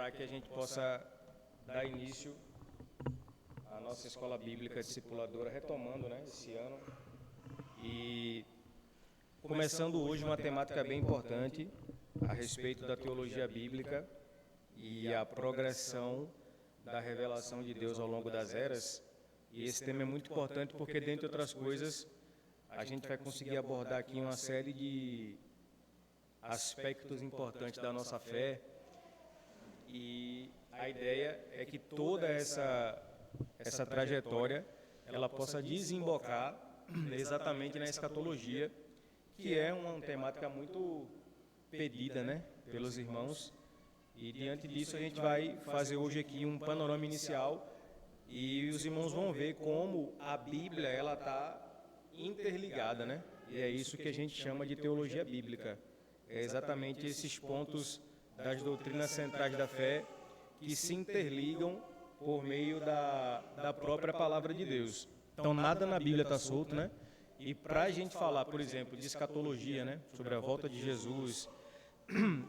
para que a gente possa dar início à nossa escola bíblica discipuladora, retomando, né, esse ano, e começando hoje uma temática bem importante a respeito da teologia bíblica e a progressão da revelação de Deus ao longo das eras. E esse tema é muito importante porque, dentre outras coisas, a gente vai conseguir abordar aqui uma série de aspectos importantes da nossa fé, e a ideia é que toda essa trajetória ela possa desembocar exatamente na escatologia, que é uma temática muito pedida, né, pelos irmãos. E diante disso a gente vai fazer hoje aqui um panorama inicial, e os irmãos vão ver como a Bíblia ela está interligada, né? E é isso que a gente chama de teologia bíblica. É exatamente esses pontos das doutrinas centrais da fé que se interligam por meio da própria palavra de Deus. Então nada na Bíblia está solto, né? E para a gente falar, por exemplo, de escatologia, né, sobre a volta de Jesus,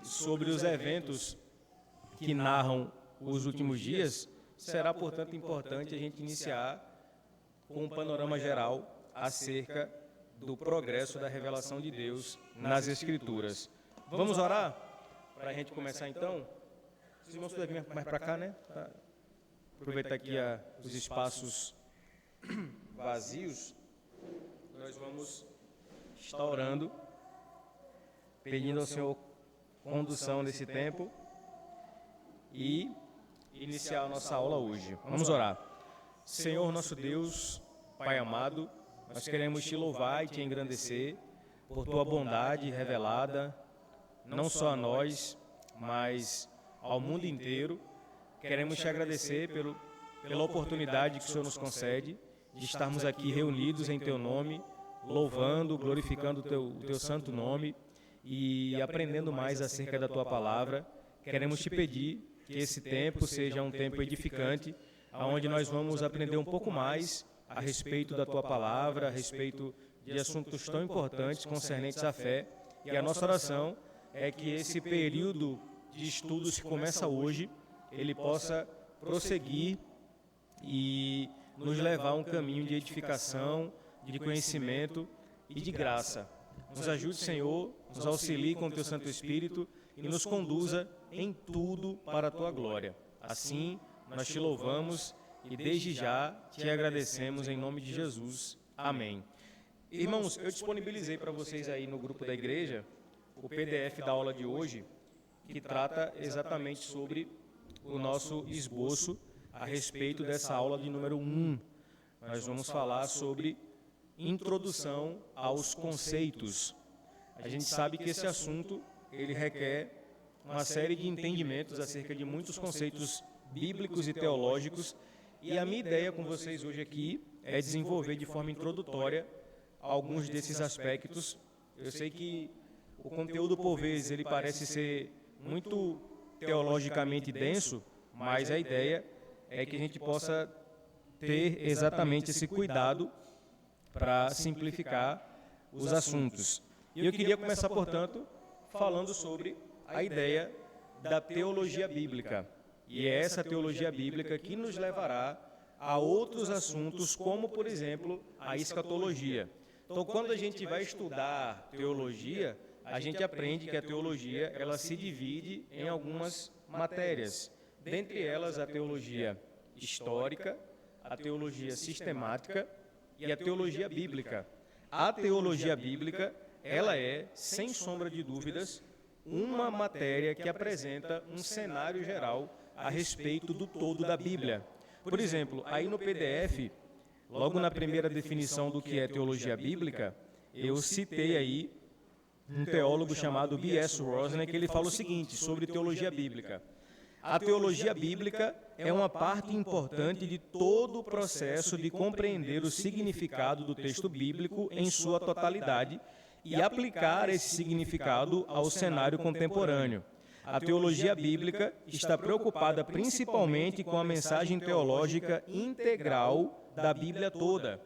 sobre os eventos que narram os últimos dias, será, portanto, importante a gente iniciar com um panorama geral acerca do progresso da revelação de Deus nas Escrituras. Vamos orar? Para a gente começar, então? Os irmãos podem vir mais para cá, né? Aproveitar aqui os espaços vazios. Nós vamos estar orando, pedindo ao Senhor condução nesse tempo e iniciar a nossa aula hoje. Vamos orar. Senhor nosso Deus, Pai amado, nós queremos te louvar e te engrandecer por tua bondade revelada, não só a nós, mas ao mundo inteiro. Queremos te agradecer pela oportunidade que o Senhor nos concede de estarmos aqui reunidos em teu nome, louvando, glorificando o teu santo nome e aprendendo mais acerca da tua palavra. Queremos te pedir que esse tempo seja um tempo edificante, onde nós vamos aprender um pouco mais a respeito da tua palavra, a respeito de assuntos tão importantes concernentes à fé. E a nossa oração é que esse período de estudos que começa hoje, ele possa prosseguir e nos levar a um caminho de edificação, de conhecimento e de graça. Nos ajude, Senhor, nos auxilie com o teu Santo Espírito e nos conduza em tudo para a tua glória. Assim, nós te louvamos e desde já te agradecemos em nome de Jesus. Amém. Irmãos, eu disponibilizei para vocês aí no grupo da igreja o PDF da aula de hoje, que trata exatamente sobre o nosso esboço a respeito dessa aula de número 1. Nós vamos falar sobre introdução aos conceitos. A gente sabe que esse assunto ele requer uma série de entendimentos acerca de muitos conceitos bíblicos e teológicos, e a minha ideia com vocês hoje aqui é desenvolver de forma introdutória alguns desses aspectos. Eu sei que o conteúdo, por vezes, ele parece ser muito teologicamente denso, mas a ideia é que a gente possa ter exatamente esse cuidado para simplificar os assuntos. E eu queria começar, portanto, falando sobre a ideia da teologia bíblica. E é essa teologia bíblica que nos levará a outros assuntos, como, por exemplo, a escatologia. Então, quando a gente vai estudar teologia, a gente aprende que a teologia ela se divide em algumas matérias. Dentre elas, a teologia histórica, a teologia sistemática e a teologia bíblica. A teologia bíblica, ela é, sem sombra de dúvidas, uma matéria que apresenta um cenário geral a respeito do todo da Bíblia. Por exemplo, aí no PDF, logo na primeira definição do que é teologia bíblica, eu citei aí um teólogo chamado B.S. Rosner, que ele fala o seguinte sobre teologia bíblica. A teologia bíblica é uma parte importante de todo o processo de compreender o significado do texto bíblico em sua totalidade e aplicar esse significado ao cenário contemporâneo. A teologia bíblica está preocupada principalmente com a mensagem teológica integral da Bíblia toda.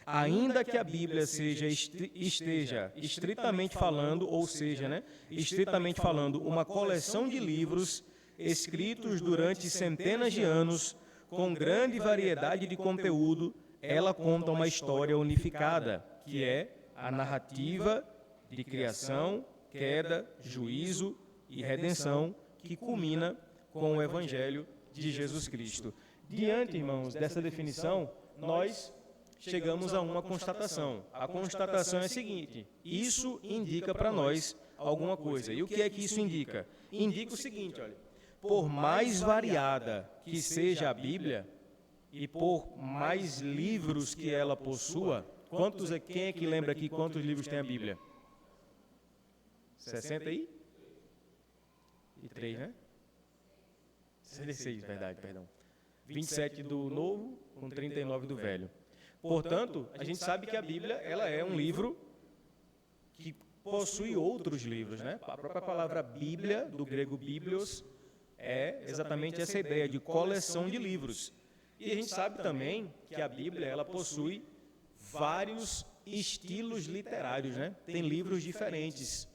Ainda que a Bíblia esteja estritamente falando, ou seja, estritamente falando, uma coleção de livros escritos durante centenas de anos, com grande variedade de conteúdo, ela conta uma história unificada, que é a narrativa de criação, queda, juízo e redenção, que culmina com o Evangelho de Jesus Cristo. Diante, irmãos, dessa definição, nós chegamos a uma constatação. A constatação é a seguinte: isso indica para nós alguma coisa. E o que é que isso indica? Indica o seguinte, olha, por mais variada que seja a Bíblia e por mais livros que ela possua, quem é que lembra aqui quantos livros tem a Bíblia? 63, né? 66, verdade, perdão. 27 do Novo com 39 do Velho. Portanto, a gente sabe que a Bíblia ela é um livro que possui outros livros, né? A própria palavra Bíblia, do grego Biblios, é exatamente essa ideia de coleção de livros. E a gente sabe também que a Bíblia ela possui vários estilos literários, né? Tem livros diferentes.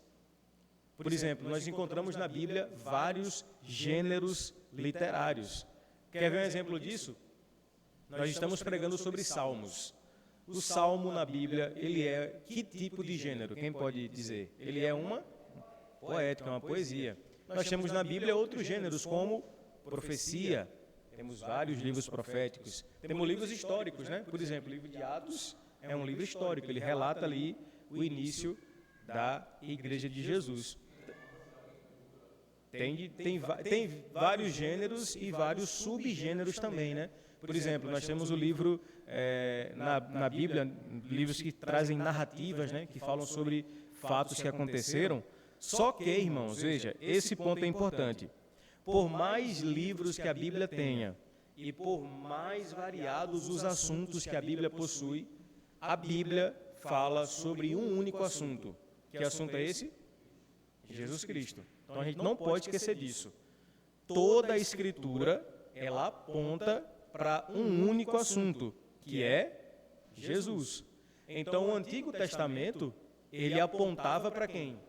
Por exemplo, nós encontramos na Bíblia vários gêneros literários. Quer ver um exemplo disso? Nós estamos pregando sobre salmos. O salmo na Bíblia, ele é que tipo de gênero? Quem pode dizer? Ele é uma poética, uma poesia. Nós temos na Bíblia outros gêneros, como profecia. Temos vários livros proféticos. Temos livros históricos, né? Por exemplo, o livro de Atos é um livro histórico. Ele relata ali o início da Igreja de Jesus. Tem vários gêneros e vários subgêneros também, né? Por exemplo, nós temos o livro, na Bíblia, livros que trazem narrativas, né? Que falam sobre fatos que aconteceram. Só que, irmãos, veja, esse ponto é importante. Por mais livros que a Bíblia tenha e por mais variados os assuntos que a Bíblia possui, a Bíblia fala sobre um único assunto. Que assunto é esse? Jesus Cristo. Então a gente não pode esquecer disso. Toda a Escritura, ela aponta para um único assunto, que é Jesus. Então o Antigo Testamento, ele apontava para quem?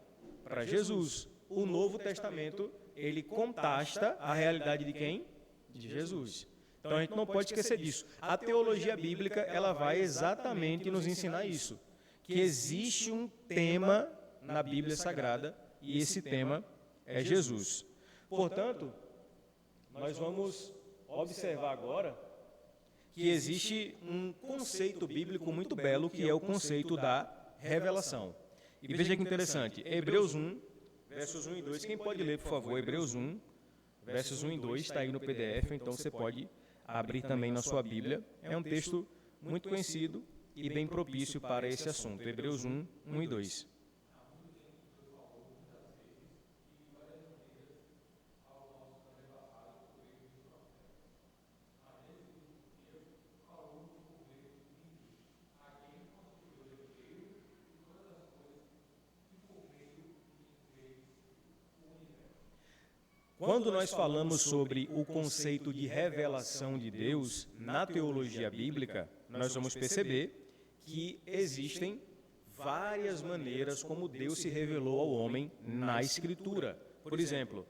Para Jesus. O Novo Testamento, ele contrasta a realidade de quem? De Jesus. Então a gente não pode esquecer disso. A teologia bíblica, ela vai exatamente nos ensinar isso, que existe um tema na Bíblia Sagrada e esse tema é Jesus. Portanto, nós vamos observar agora que existe um conceito bíblico muito belo, que é o conceito da revelação. E veja que interessante, Hebreus 1, versos 1 e 2. Quem pode ler, por favor, Hebreus 1, versos 1 e 2, está aí no PDF, então você pode abrir também na sua Bíblia. É um texto muito conhecido e bem propício para esse assunto. Hebreus 1, 1 e 2. Quando nós falamos sobre o conceito de revelação de Deus na teologia bíblica, nós vamos perceber que existem várias maneiras como Deus se revelou ao homem na Escritura. Por exemplo,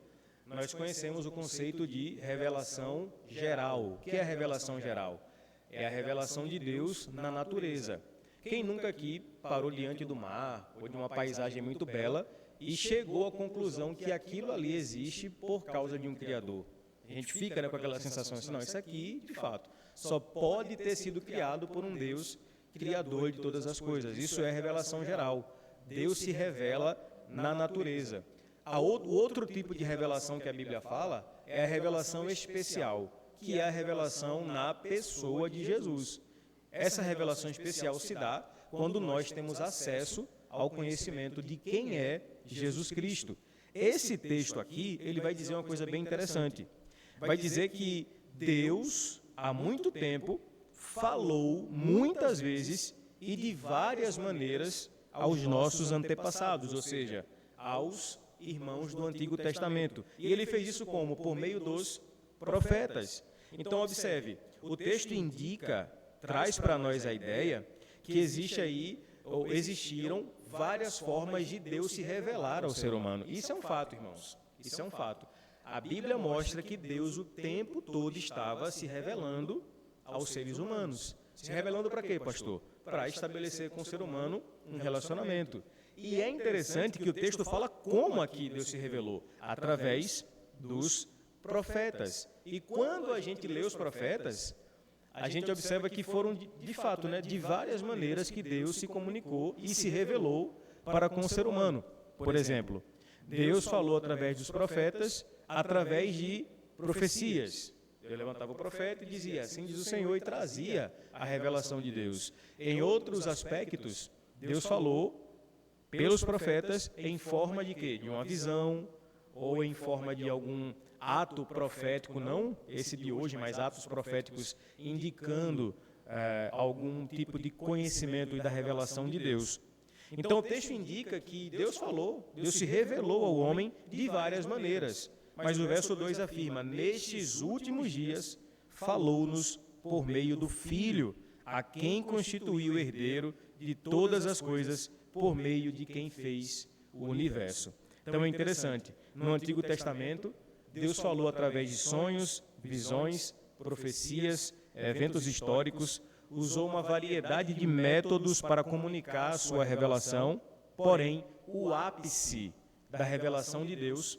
nós conhecemos o conceito de revelação geral. O que é a revelação geral? É a revelação de Deus na natureza. Quem nunca aqui parou diante do mar ou de uma paisagem muito bela e chegou à conclusão que aquilo ali existe por causa de um Criador? A gente fica, né, com aquela sensação assim, não, isso aqui, de fato, só pode ter sido criado por um Deus criador de todas as coisas. Isso é revelação geral. Deus se revela na natureza. O outro tipo de revelação que a Bíblia fala é a revelação especial, que é a revelação na pessoa de Jesus. Essa revelação especial se dá quando nós temos acesso ao conhecimento de quem é Jesus Cristo. Esse texto aqui, ele vai dizer uma coisa bem interessante. Vai dizer que Deus, há muito tempo, falou muitas vezes e de várias maneiras aos nossos antepassados, ou seja, aos irmãos do Antigo Testamento. E ele fez isso como? Por meio dos profetas. Então, observe, o texto indica, traz para nós a ideia que existe aí, ou existiram várias formas de Deus se revelar ao ser humano. Isso é um fato, irmãos. Isso é um fato. A Bíblia mostra que Deus o tempo todo estava se revelando aos seres humanos. Se revelando para quê, pastor? Para estabelecer com o ser humano um relacionamento. E é interessante que o texto fala como aqui Deus se revelou, através dos profetas. E quando a gente lê os profetas, a gente observa que foram, de fato, né, de várias maneiras que Deus se comunicou e se revelou para com o ser humano. Por exemplo, Deus falou através dos profetas, através de profecias. Deus levantava o profeta e dizia, assim diz o Senhor, e trazia a revelação de Deus. Em outros aspectos, Deus falou pelos profetas em forma de quê? De uma visão ou em forma de algum ato profético, não esse de hoje, mas atos proféticos indicando algum tipo de conhecimento e da revelação de Deus. Então o texto indica que Deus falou, Deus se revelou ao homem de várias maneiras. Mas o verso 2 afirma, nestes últimos dias falou-nos por meio do Filho, a quem constituiu o herdeiro de todas as coisas, por meio de quem fez o universo. Então é interessante, no Antigo Testamento, Deus falou através de sonhos, visões, profecias, eventos históricos, usou uma variedade de métodos para comunicar a sua revelação, porém, o ápice da revelação de Deus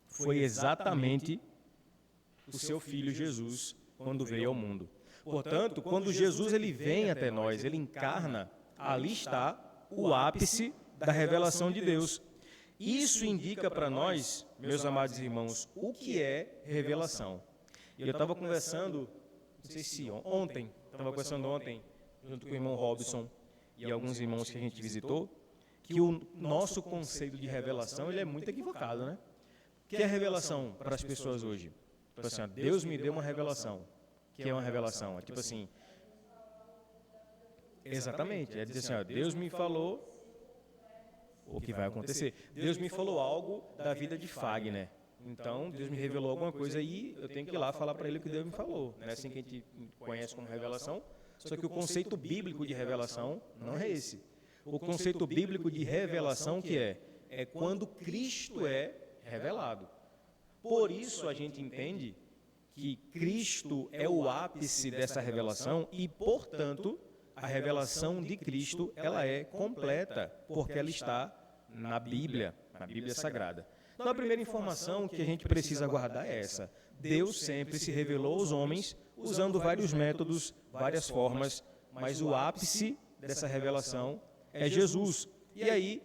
foi exatamente o seu Filho Jesus, quando veio ao mundo. Portanto, quando Jesus ele vem até nós, ele encarna, ali está o ápice da revelação de Deus. Isso indica para nós, meus amados irmãos, o que é revelação. E eu estava conversando, não sei se ontem, junto com o irmão Robson e alguns irmãos que a gente visitou, que o nosso conceito de revelação ele é muito equivocado, né? O que é revelação para as pessoas hoje? Tipo assim, Deus me deu uma revelação. O que é uma revelação? É tipo assim... Exatamente, é dizer assim, Deus me falou o que vai acontecer. Deus me falou algo da vida de Fagner. Então, Deus me revelou alguma coisa e eu tenho que ir lá falar para ele o que Deus me falou. Não é assim que a gente conhece como revelação, só que o conceito bíblico de revelação não é esse. O conceito bíblico de revelação que é quando Cristo é revelado. Por isso a gente entende que Cristo é o ápice dessa revelação e, portanto, a revelação de Cristo ela é completa, porque ela está na Bíblia Sagrada. Então, a primeira informação que a gente precisa guardar é essa. Deus sempre se revelou aos homens usando vários métodos, várias formas, mas o ápice dessa revelação é Jesus. E aí,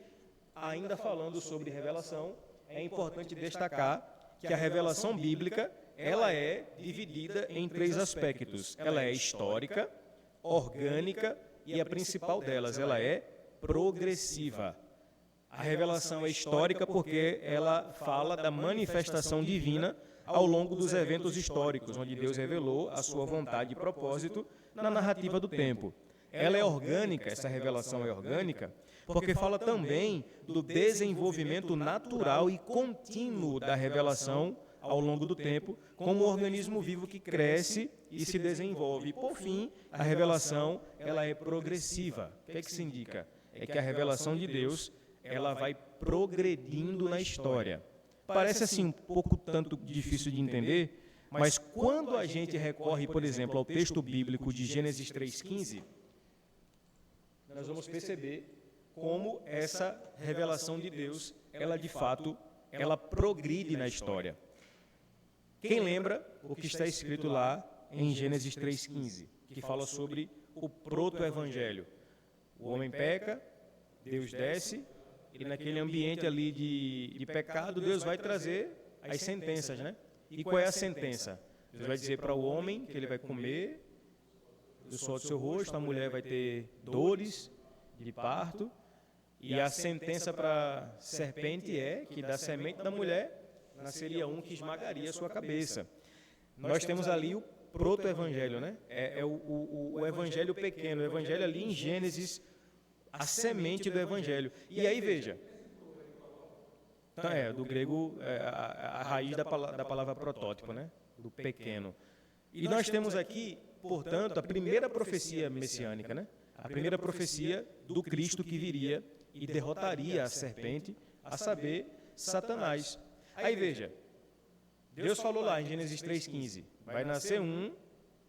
ainda falando sobre revelação, é importante destacar que a revelação bíblica ela é dividida em três aspectos. Ela é histórica, orgânica e a principal delas, ela é progressiva. A revelação é histórica porque ela fala da manifestação divina ao longo dos eventos históricos, onde Deus revelou a sua vontade e propósito na narrativa do tempo. Ela é orgânica, essa revelação é orgânica, porque fala também do desenvolvimento natural e contínuo da revelação ao longo do tempo, como um organismo vivo que cresce e se desenvolve. E, por fim, a revelação ela é progressiva. O que é que se indica? É que a revelação de Deus ela vai progredindo na história. Parece assim um pouco tanto difícil de entender, mas quando a gente recorre, por exemplo, ao texto bíblico de Gênesis 3,15, nós vamos perceber como essa revelação de Deus, ela de fato, ela progride na história. Quem lembra o que está escrito lá em Gênesis 3,15, que fala sobre o proto-evangelho? O homem peca, Deus desce, e naquele ambiente ali de pecado, Deus vai trazer as sentenças, né? E qual é a sentença? Deus vai dizer para o homem que ele vai comer do suor do seu rosto, a mulher vai ter dores de parto, e a sentença para a serpente é que da semente da mulher nasceria um que esmagaria a sua cabeça. Nós temos ali o proto-evangelho, né? O evangelho pequeno, o evangelho ali em Gênesis, a semente do evangelho. E aí, veja, então, do grego, a raiz da palavra protótipo, né? Do pequeno. E nós temos aqui, portanto, a primeira profecia messiânica, né? A primeira profecia do Cristo que viria e derrotaria a serpente, a saber, Satanás. Aí veja, Deus falou lá em Gênesis 3,15, vai nascer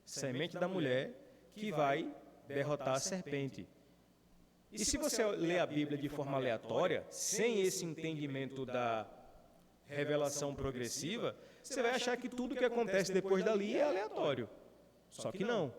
semente da mulher, que vai derrotar a serpente. E se você ler a Bíblia de forma aleatória, sem esse entendimento da revelação progressiva, você vai achar que tudo que acontece depois dali é aleatório. Só que não.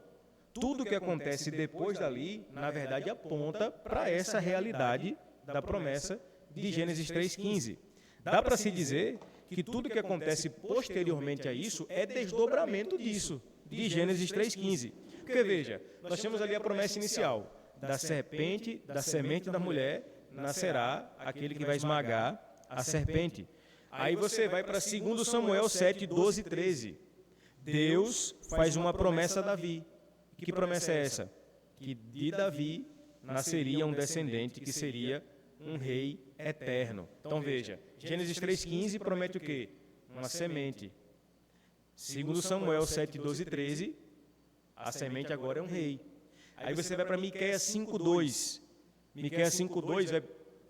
Tudo que acontece depois dali, na verdade, aponta para essa realidade da promessa de Gênesis 3,15. Dá para se dizer que tudo que acontece posteriormente a isso é desdobramento disso, de Gênesis 3,15. Porque, veja, nós temos ali a promessa inicial, da serpente, da semente da mulher, nascerá aquele que vai esmagar a serpente. Aí você vai para 2 Samuel 7, 12 e 13. Deus faz uma promessa a Davi. Que promessa é essa? Que de Davi nasceria um descendente que seria um rei eterno. Então veja, Gênesis 3,15 promete o quê? Uma semente. 2 Samuel 7, 12 e 13, a semente agora é um rei. Aí você vai para Miqueias 5,2. Miqueias 5,2,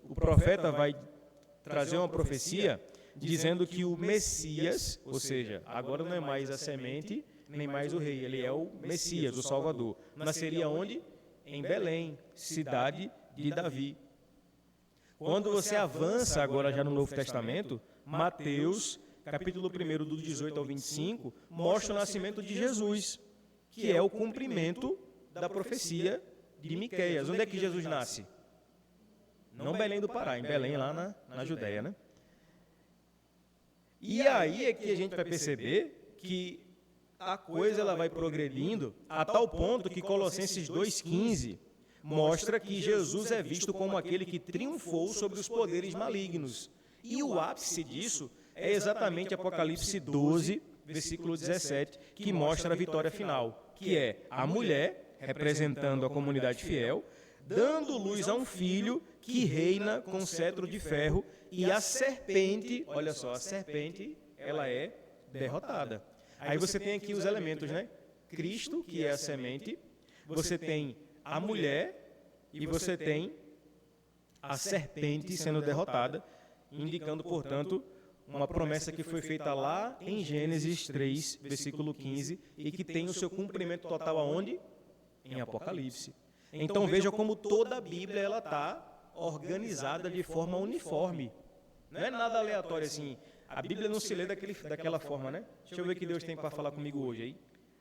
o profeta vai trazer uma profecia dizendo que o Messias, ou seja, agora não é mais a semente, nem mais o rei, ele é o Messias, o Salvador. Nasceria onde? Em Belém, cidade de Davi. Quando você avança agora já no Novo Testamento, Mateus, capítulo 1, do 18 ao 25, mostra o nascimento de Jesus, que é o cumprimento da profecia de Miqueias. Onde é que Jesus nasce? Não Belém do Pará, em Belém, lá na Judéia, né? E aí é que a gente vai perceber que a coisa ela vai progredindo a tal ponto que Colossenses 2,15 mostra que Jesus é visto como aquele que triunfou sobre os poderes malignos. E o ápice disso é exatamente Apocalipse 12, versículo 17, que mostra a vitória final, que é a mulher, representando a comunidade fiel, dando luz a um filho que reina com cetro de ferro, e a serpente, olha só, a serpente, ela é derrotada. Aí você tem aqui os elementos, né? Cristo, que é a semente, você tem a mulher e você tem a serpente sendo derrotada, indicando, portanto, uma promessa que foi feita lá em Gênesis 3, versículo 15, e que tem o seu cumprimento total aonde? Em Apocalipse. Então veja como toda a Bíblia ela está organizada de forma uniforme. Não é nada aleatório assim. A Bíblia não se lê daquela forma, né? Deixa eu ver o que Deus tem para falar comigo hoje aí.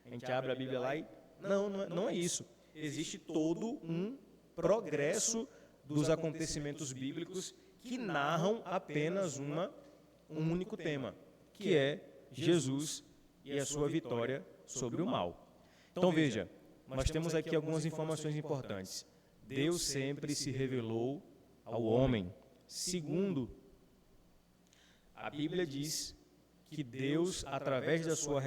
A gente abre a Bíblia lá e... Não é isso. Existe todo um progresso dos acontecimentos bíblicos que narram apenas um único tema, que é Jesus e a sua vitória sobre o mal. Então veja, nós temos aqui algumas informações importantes. Deus sempre se revelou ao homem. Segundo, a Bíblia diz que Deus, através da sua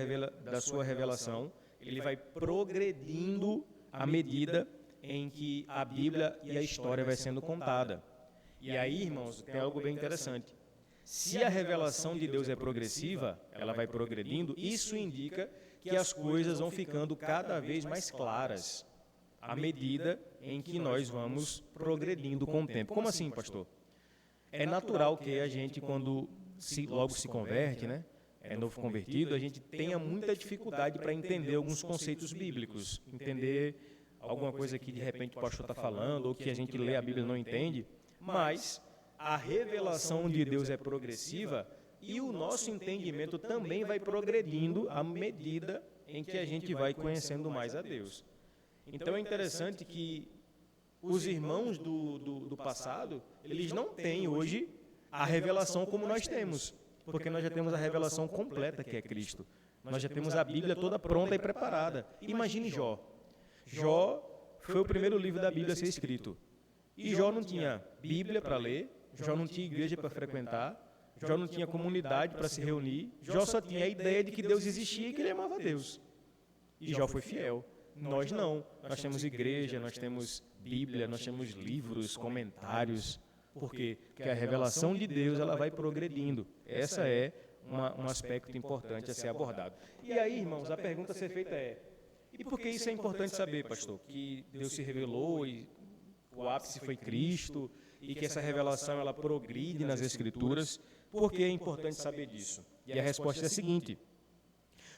revelação, ele vai progredindo à medida em que a Bíblia e a história vai sendo contada. E aí, irmãos, tem algo bem interessante. Se a revelação de Deus é progressiva, ela vai progredindo, isso indica que as coisas vão ficando cada vez mais claras à medida em que nós vamos progredindo com o tempo. Como assim, pastor? É natural que a gente, quando logo se converte, né, é novo convertido, a gente tenha muita dificuldade para entender alguns conceitos bíblicos, entender alguma coisa que de repente o pastor está falando, ou que a gente lê a Bíblia e não entende, mas a revelação de Deus é progressiva e o nosso entendimento também vai progredindo à medida em que a gente vai conhecendo mais a Deus. Então é interessante que os irmãos do passado, eles não têm hoje a revelação como nós temos, porque nós já temos a revelação completa que é Cristo. Nós já temos a Bíblia toda pronta e preparada. Imagine Jó. Jó foi o primeiro livro da Bíblia a ser escrito. E Jó não tinha Bíblia para ler, Jó não tinha igreja para frequentar, Jó não tinha comunidade para se reunir, Jó só tinha a ideia de que Deus existia e que ele amava a Deus. E Jó foi fiel. Nós não. Nós temos igreja, nós temos Bíblia, nós temos livros, comentários. Por quê? Porque a revelação de Deus ela vai progredindo. Essa é um aspecto importante a ser abordado. E aí, irmãos, a pergunta a ser feita é: e por que isso é importante saber, pastor? Que Deus se revelou e o ápice foi Cristo, e que essa revelação ela progride nas Escrituras. Por que é importante saber disso? E a resposta é a seguinte: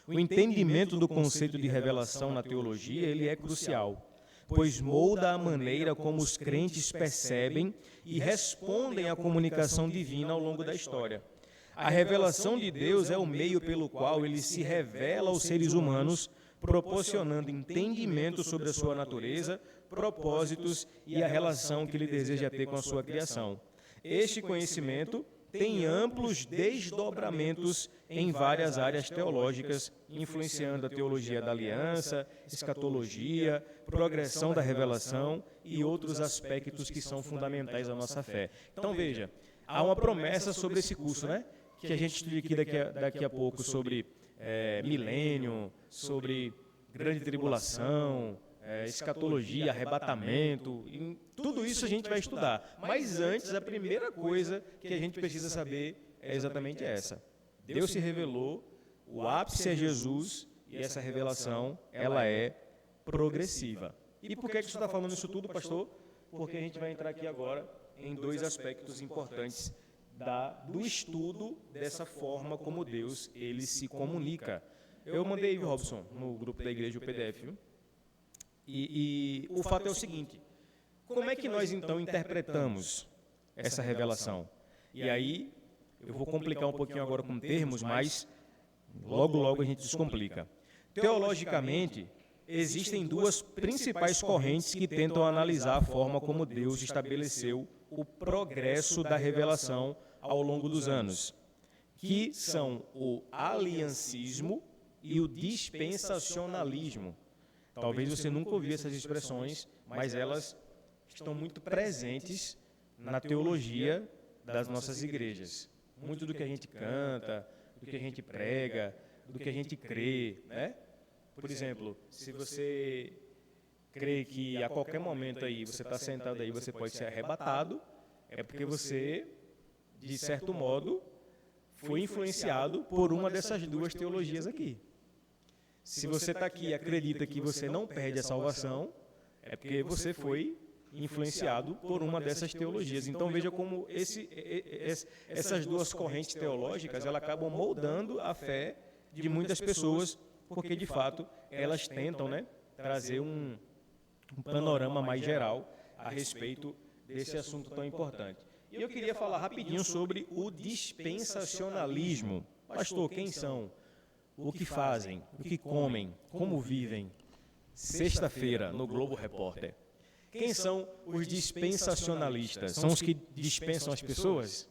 o entendimento do conceito de revelação na teologia ele é crucial, pois molda a maneira como os crentes percebem e respondem à comunicação divina ao longo da história. A revelação de Deus é o meio pelo qual ele se revela aos seres humanos, proporcionando entendimento sobre a sua natureza, propósitos e a relação que ele deseja ter com a sua criação. Este conhecimento tem amplos desdobramentos em várias áreas teológicas, influenciando a teologia da aliança, escatologia, progressão da revelação e outros aspectos que são fundamentais à nossa fé. Então veja, há uma promessa sobre esse curso, né? Que a gente estuda aqui daqui a pouco sobre milênio, sobre grande tribulação, escatologia, arrebatamento, tudo isso a gente vai estudar. Mas antes, a primeira coisa que a gente precisa saber é exatamente essa. Deus se revelou, o ápice é Jesus, e essa revelação, ela é progressiva. E por que você está falando isso tudo, pastor? Porque a gente vai entrar aqui agora em dois aspectos importantes do estudo dessa forma como Deus ele se comunica. Eu mandei, Robson, no grupo da igreja o PDF, viu? E o fato é o seguinte: como é que nós então interpretamos essa revelação? E aí, eu vou complicar um pouquinho agora com termos, mas logo a gente descomplica. Teologicamente, existem duas principais correntes que tentam analisar a forma como Deus estabeleceu o progresso da revelação ao longo dos anos, que são o aliancismo e o dispensacionalismo. Talvez você nunca ouviu essas expressões, mas elas estão muito presentes na teologia das nossas igrejas. Muito do que a gente canta, do que a gente prega, do que a gente crê, né? Por exemplo, se você crê que a qualquer momento aí você está sentado aí, você pode ser arrebatado, é porque você, de certo modo, foi influenciado por uma dessas duas teologias aqui. Se você está aqui e acredita que você não perde a salvação, é porque você foi influenciado por uma dessas teologias. Então veja como essas duas correntes teológicas elas acabam moldando a fé de muitas pessoas, porque de fato elas tentam, né, trazer um panorama mais geral a respeito desse assunto tão importante. E eu queria falar rapidinho sobre o dispensacionalismo. Pastor, quem são? O que fazem? O que comem? Como vivem? Sexta-feira, no Globo Repórter. Quem são os dispensacionalistas? São os que dispensam as pessoas?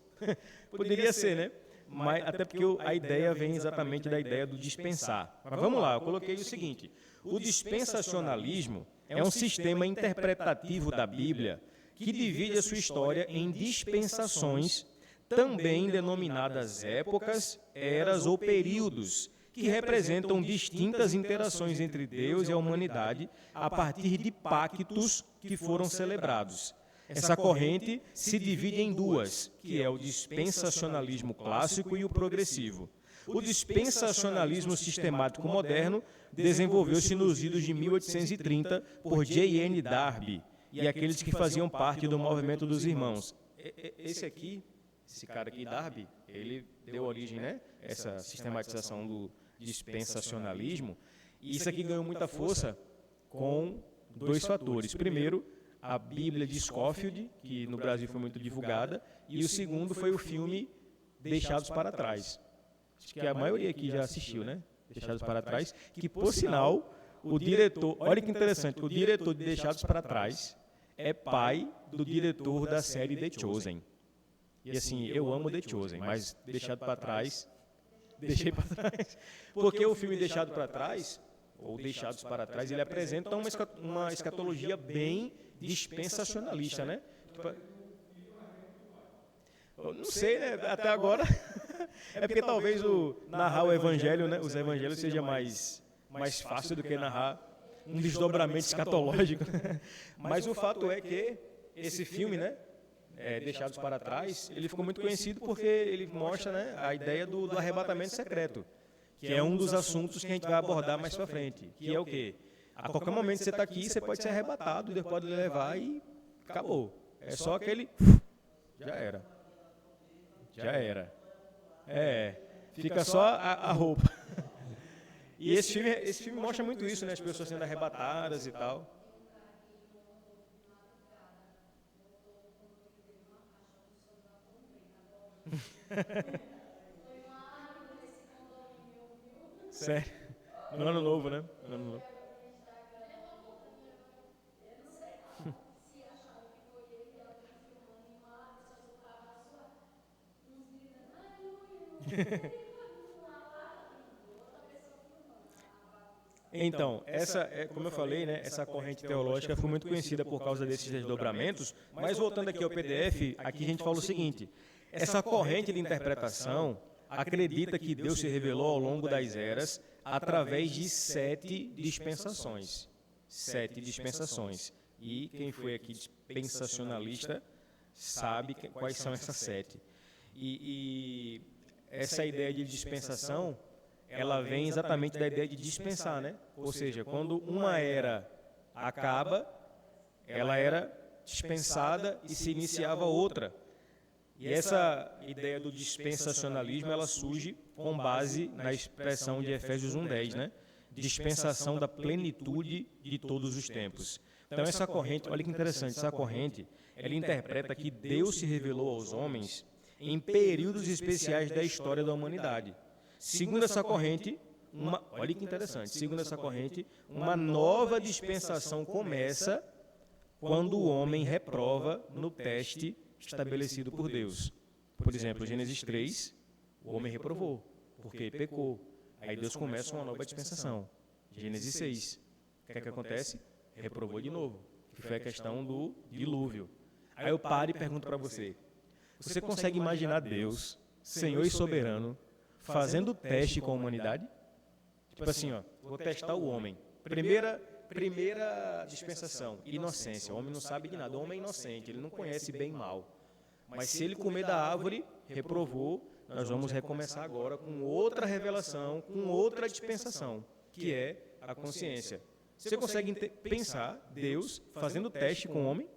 Poderia ser, né? Mas, até porque a ideia vem exatamente da ideia do dispensar. Mas vamos lá, eu coloquei o seguinte: o dispensacionalismo é um sistema interpretativo da Bíblia que divide a sua história em dispensações, também denominadas épocas, eras ou períodos, que representam distintas interações entre Deus e a humanidade a partir de pactos que foram celebrados. Essa corrente se divide em duas, que é o dispensacionalismo clássico e o progressivo. O dispensacionalismo sistemático moderno desenvolveu-se nos idos de 1830 por J.N. Darby e aqueles que faziam parte do movimento dos irmãos. Esse cara aqui, Darby, ele deu origem, né, essa sistematização do dispensacionalismo, e isso aqui ganhou muita força com dois fatores. Primeiro, a Bíblia de Scofield, que no Brasil foi muito divulgada, e o segundo foi o filme Deixados para Trás. Acho que a maioria aqui já assistiu, né? Deixados para Trás, que por sinal, o diretor, olha que interessante, o diretor de Deixados para Trás é pai do diretor da série The Chosen. E assim, eu amo The Chosen, mas Deixado para Trás, deixei para trás. Porque o filme Deixado para Trás, ou Deixados para Trás, ele apresenta uma escatologia bem dispensacionalista, né? Eu não sei, né? Até agora. É porque talvez narrar o evangelho, né? Os evangelhos seja mais fácil do que narrar um desdobramento escatológico. Mas o fato é que esse filme, né? Deixados para Trás, ele ficou muito conhecido porque ele mostra, né, a ideia do arrebatamento secreto, que é um dos assuntos que a gente vai abordar mais para frente, que é o quê? A qualquer momento você está aqui, você pode ser arrebatado, Deus pode levar e acabou. É só aquele Já era. Já era. Fica só a roupa. E esse filme mostra muito isso, né? As pessoas sendo arrebatadas e tal. Sério? No ano novo, né? No ano novo. Então, como eu falei, né, essa corrente teológica foi muito conhecida por causa desses desdobramentos, mas voltando aqui ao PDF, aqui a gente fala o seguinte: essa corrente de interpretação acredita que Deus se revelou ao longo das eras através de 7 dispensações. 7 dispensações. E quem foi aqui dispensacionalista sabe quais são essas 7. E essa ideia de dispensação, ela vem exatamente da ideia de dispensar, né? Ou seja, quando uma era acaba, ela era dispensada e se iniciava outra. E essa ideia do dispensacionalismo, ela surge com base na expressão de Efésios 1:10, né? Dispensação da plenitude de todos os tempos. Então essa corrente, olha que interessante, essa corrente, ela interpreta que Deus se revelou aos homens em períodos especiais da história da humanidade. Segundo essa corrente, olha que interessante, segundo essa corrente, uma nova dispensação começa quando o homem reprova no teste estabelecido por Deus. Por exemplo, Gênesis 3, o homem reprovou, porque pecou. Aí Deus começa uma nova dispensação. Gênesis 6, o que é que acontece? Reprovou de novo, que foi a questão do dilúvio. Aí eu paro e pergunto para você, você consegue imaginar Deus, Senhor e soberano, fazendo teste com a humanidade? Tipo assim, ó, vou testar o homem. Primeira dispensação, inocência. O homem não sabe de nada, o homem é inocente, ele não conhece bem e mal. Mas se ele comer da árvore, reprovou, nós vamos recomeçar agora com outra revelação, com outra dispensação, que é a consciência. Você consegue pensar Deus fazendo teste com o homem?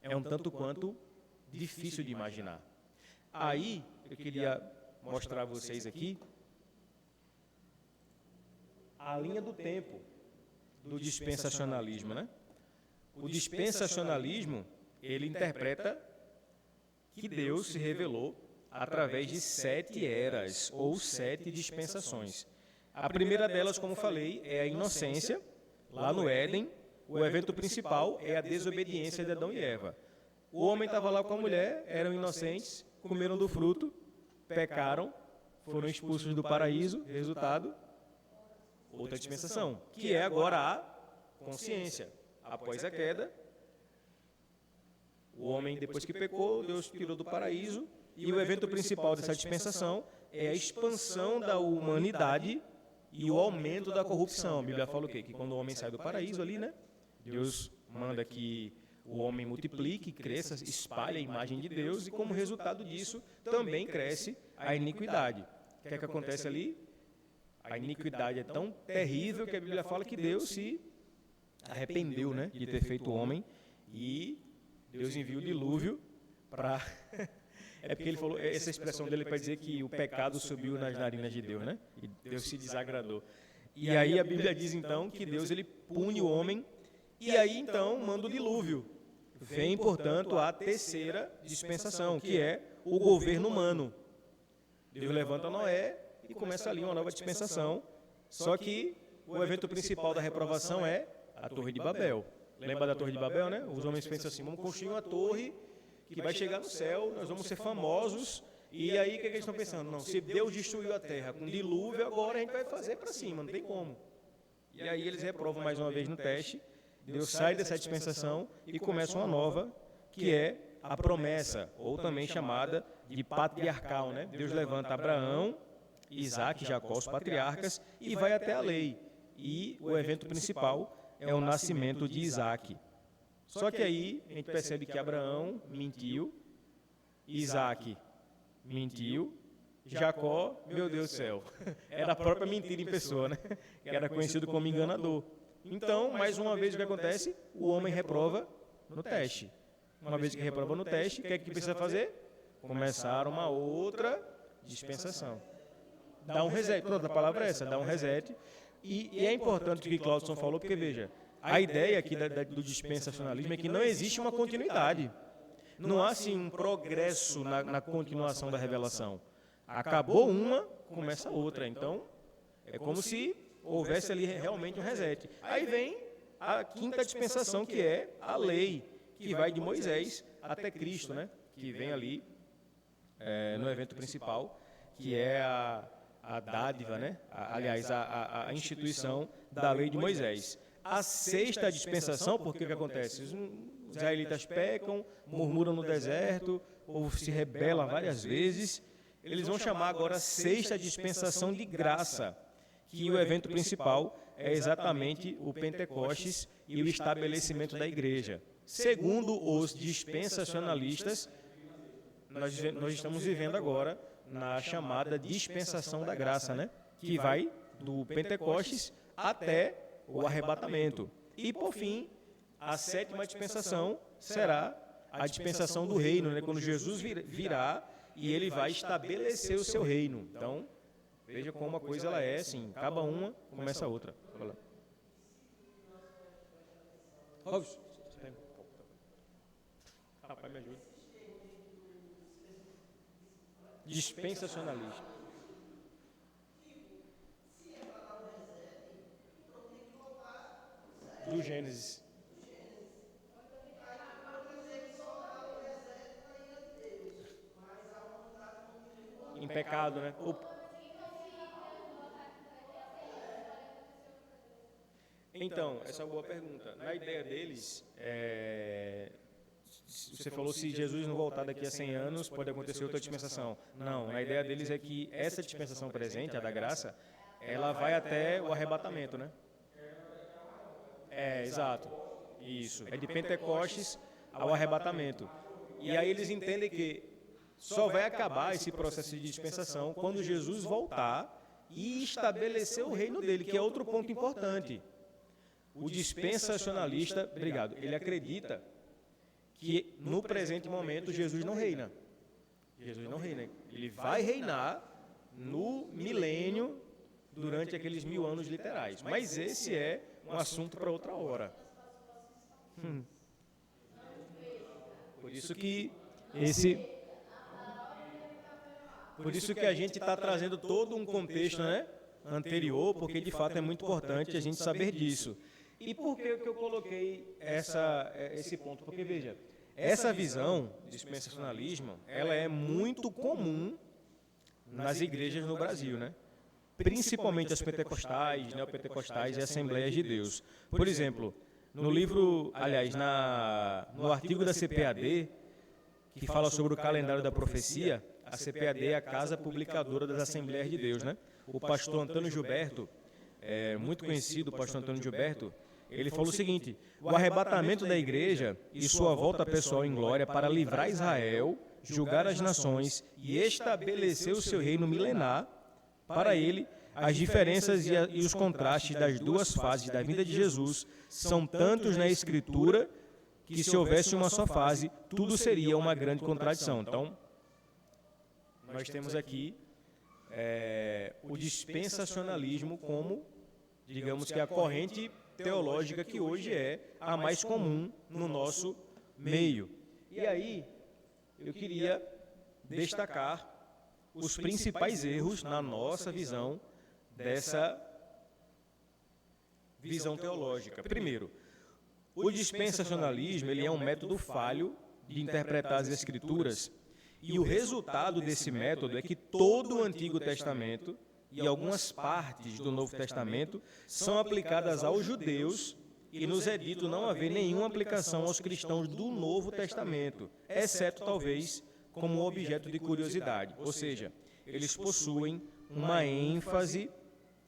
É um tanto quanto difícil de imaginar. Aí, eu queria mostrar a vocês aqui a linha do tempo do dispensacionalismo, né? O dispensacionalismo, ele interpreta que Deus se revelou através de 7 eras ou 7 dispensações. A primeira delas, como falei, é a inocência, lá no Éden. O evento principal é a desobediência de Adão e Eva. O homem estava lá com a mulher, eram inocentes, comeram do fruto, pecaram, foram expulsos do paraíso, resultado, outra dispensação, que é agora a consciência. Após a queda, o homem, depois que pecou, Deus tirou do paraíso, e o evento principal dessa dispensação é a expansão da humanidade e o aumento da corrupção. A Bíblia fala o quê? Que quando o homem sai do paraíso ali, né? Deus manda que o homem multiplique, cresça, espalhe a imagem de Deus, e como resultado disso, também cresce a iniquidade. O que é que acontece ali? A iniquidade é tão terrível que a Bíblia fala que Deus se arrependeu, né, de ter feito o homem, e Deus envia o dilúvio para... É porque ele falou, essa expressão dele para dizer que o pecado subiu nas narinas de Deus, né? E Deus se desagradou. E aí a Bíblia diz então que Deus ele pune o homem, e aí então manda o dilúvio. Vem, portanto, a terceira dispensação, que é o governo humano. Deus levanta Noé e começa ali uma nova dispensação. Só que o evento principal da reprovação é a Torre de Babel. Lembra da Torre de Babel, né? Os homens pensam assim, vamos construir uma torre que vai chegar no céu, nós vamos ser famosos. E aí o que eles estão pensando? Não, se Deus destruiu a terra com dilúvio, agora a gente vai fazer para cima, não tem como. E aí eles reprovam mais uma vez no teste. Deus sai dessa dispensação e começa uma nova, que é a promessa, ou também chamada de patriarcal, né? Deus levanta Abraão, Isaac, Jacó, os patriarcas, e vai até a lei. E o evento principal é o nascimento de Isaac. Só que aí a gente percebe que Abraão mentiu, Isaac mentiu, Jacó, meu Deus do céu, era a própria mentira em pessoa, né? Que era conhecido como enganador. Então, mais uma vez, o que acontece? O homem reprova no teste. Uma vez que reprovou no teste, o que é que precisa fazer? Começar uma outra dispensação. Dá um reset. Pronto, a palavra é essa, dá um reset. E é importante o que Claudson falou, porque, veja, a ideia aqui do dispensacionalismo é que não existe uma continuidade. Não há, assim, um progresso na continuação da revelação. Acabou uma, começa outra. Então, é como se houvesse ali realmente um reset. Aí vem a quinta dispensação, que é a lei, que vai de Moisés até Cristo, né? Que vem ali no evento principal, que é a dádiva, né? A instituição da lei de Moisés. A sexta dispensação, porque o que acontece? Os israelitas pecam, murmuram no deserto, o povo se rebela várias vezes. Eles vão chamar agora a sexta dispensação de graça, que o evento principal é exatamente o Pentecostes e o estabelecimento da igreja. Segundo os dispensacionalistas, nós estamos vivendo agora na chamada dispensação da graça, né? Que vai do Pentecostes até o arrebatamento. E, por fim, a sétima dispensação será a dispensação do reino, né? Quando Jesus virá e ele vai estabelecer o seu reino. Então, veja como a coisa ela é, assim, acaba uma, começa a outra. Rapaz, me ajuda. Dispensacionalista. Do Gênesis. Em pecado, né? Então, essa é uma boa pergunta. Na ideia deles, você falou se Jesus não voltar daqui a 100 anos, pode acontecer outra dispensação. Não, na ideia deles é que essa dispensação presente, a da graça, ela vai até o arrebatamento, né? Exato. Isso. É de Pentecostes ao arrebatamento. E aí eles entendem que só vai acabar esse processo de dispensação quando Jesus voltar e estabelecer o reino dele, que é outro ponto importante. O dispensacionalista, ele acredita que no presente momento Jesus não reina. Jesus não reina. Ele vai reinar no milênio durante aqueles 1000 anos literais. Mas esse é um assunto para outra hora. Por isso que a gente está trazendo todo um contexto, né, anterior, porque de fato é muito importante a gente saber disso. E por que eu coloquei esse ponto? Porque, veja, essa visão de dispensacionalismo, ela é muito comum nas igrejas no Brasil, né? Principalmente as pentecostais, neopentecostais e Assembleias de Deus. Por exemplo, no livro, no artigo da CPAD, que fala sobre o calendário da profecia, a CPAD é a Casa Publicadora das Assembleias de Deus, né? O pastor Antônio Gilberto, muito conhecido, o pastor Antônio Gilberto, ele falou o seguinte: o arrebatamento da igreja e sua volta pessoal em glória para livrar Israel, julgar as nações e estabelecer o seu reino milenar. Para ele, as diferenças e os contrastes das duas fases da vinda de Jesus são tantos na Escritura que, se houvesse uma só fase, tudo seria uma grande contradição. Então, nós temos aqui o dispensacionalismo como, digamos que a corrente teológica que hoje é a mais comum no nosso meio. E aí, eu queria destacar os principais erros na nossa visão dessa visão teológica. Primeiro, o dispensacionalismo ele é um método falho de interpretar as Escrituras, e o resultado desse método é que todo o Antigo Testamento e algumas partes do Novo Testamento são aplicadas aos judeus e nos é dito não haver nenhuma aplicação aos cristãos do Novo Testamento, exceto talvez como objeto de curiosidade, ou seja, eles possuem uma ênfase